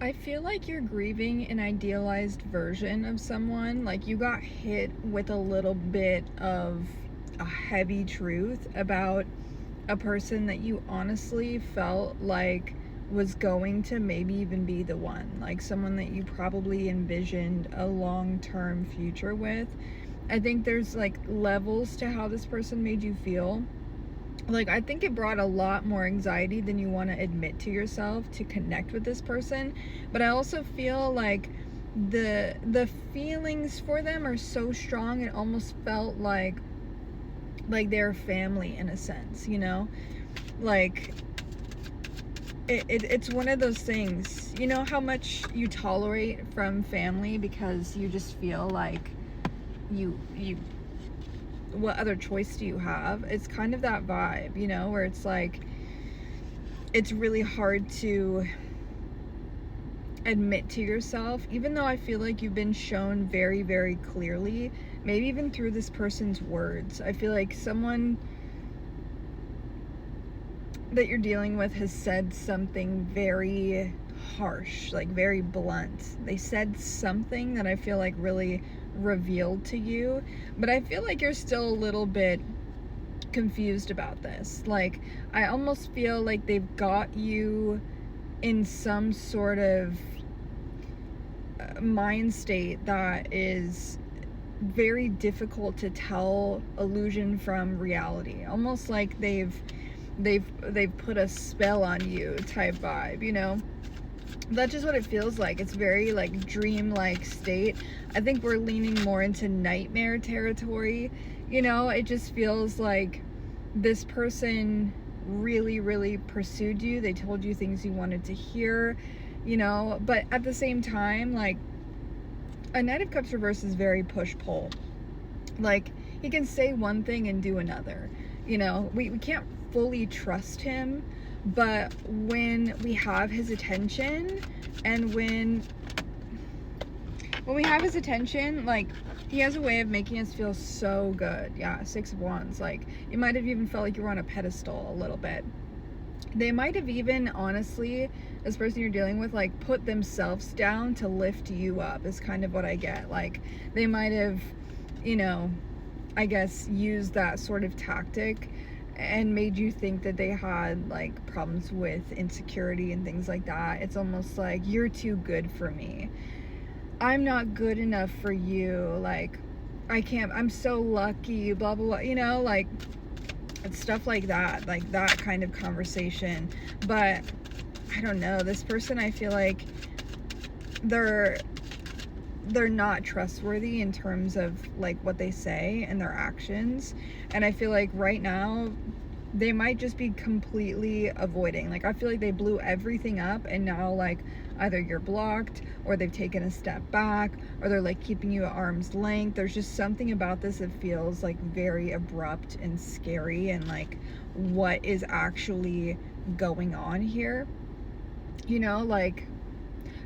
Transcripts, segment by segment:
I feel like you're grieving an idealized version of someone. Like, you got hit with a little bit of a heavy truth about a person that you honestly felt like was going to maybe even be the one. Like, someone that you probably envisioned a long-term future with. I think there's like levels to how this person made you feel. Like, I think it brought a lot more anxiety than you want to admit to yourself to connect with this person. But I also feel like the feelings for them are so strong, it almost felt like they're family in a sense, you know? Like, it's one of those things, you know, how much you tolerate from family because you just feel like you what other choice do you have? It's kind of that vibe, you know, where it's like, it's really hard to admit to yourself, even though I feel like you've been shown very, very clearly, maybe even through this person's words. I feel like someone that you're dealing with has said something very harsh, like very blunt. They said something that I feel like really revealed to you, but I feel like you're still a little bit confused about this. Like, I almost feel like they've got you in some sort of mind state that is very difficult to tell illusion from reality. Almost like they've put a spell on you type vibe, you know? That's just what it feels like. It's very like dream-like state. I think we're leaning more into nightmare territory. You know, it just feels like this person really, really pursued you. They told you things you wanted to hear, you know, but at the same time, like, a Knight of Cups reverse is very push-pull. Like, he can say one thing and do another. You know, we can't fully trust him, but when we have his attention, and when we have his attention, like, he has a way of making us feel so good. Yeah, Six of Wands. Like, you might have even felt like you were on a pedestal a little bit. They might have even, honestly, this person you're dealing with, like, put themselves down to lift you up, is kind of what I get. Like, they might have, you know, I guess, used that sort of tactic and made you think that they had, like, problems with insecurity and things like that. It's almost like, you're too good for me. I'm not good enough for you. Like, I can't, I'm so lucky, blah, blah, blah. You know, like, it's stuff like that kind of conversation. But I don't know, this person, I feel like they're not trustworthy in terms of like what they say and their actions. And I feel like right now they might just be completely avoiding. Like, I feel like they blew everything up, and now, like, either you're blocked, or they've taken a step back, or they're like keeping you at arm's length. There's just something about this that feels like very abrupt and scary, and like, what is actually going on here? You know, like,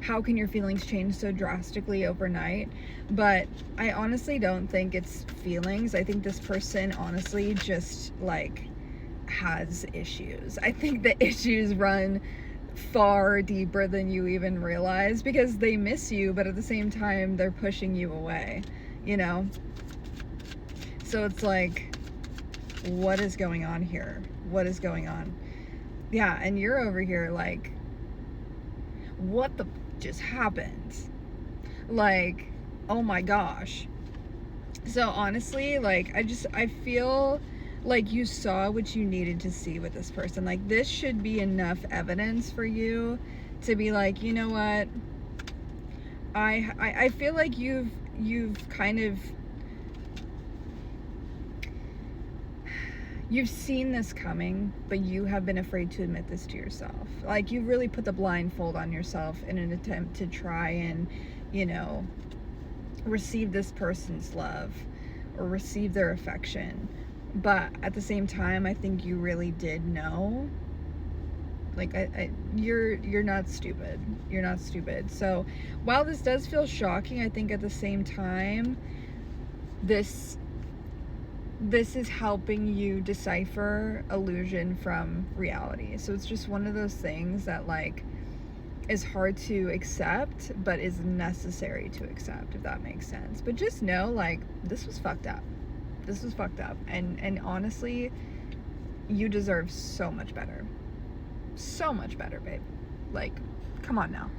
how can your feelings change so drastically overnight? But I honestly don't think it's feelings. I think this person honestly just, like, has issues. I think the issues run far deeper than you even realize, because they miss you, but at the same time they're pushing you away, you know? So it's like, what is going on here? What is going on? Yeah, and you're over here like, what the just happened? Like, oh my gosh. So honestly, like, I feel like you saw what you needed to see with this person. Like, this should be enough evidence for you to be like, you know what, I feel like you've kind of, you've seen this coming, but you have been afraid to admit this to yourself. Like, you really put the blindfold on yourself in an attempt to try and, you know, receive this person's love or receive their affection. But at the same time, I think you really did know. Like, you're not stupid. You're not stupid. So while this does feel shocking, I think at the same time, this is helping you decipher illusion from reality. So it's just one of those things that, like, is hard to accept, but is necessary to accept, if that makes sense. But just know, like, this was fucked up. This was fucked up. And honestly, you deserve so much better. So much better, babe. Like, come on now.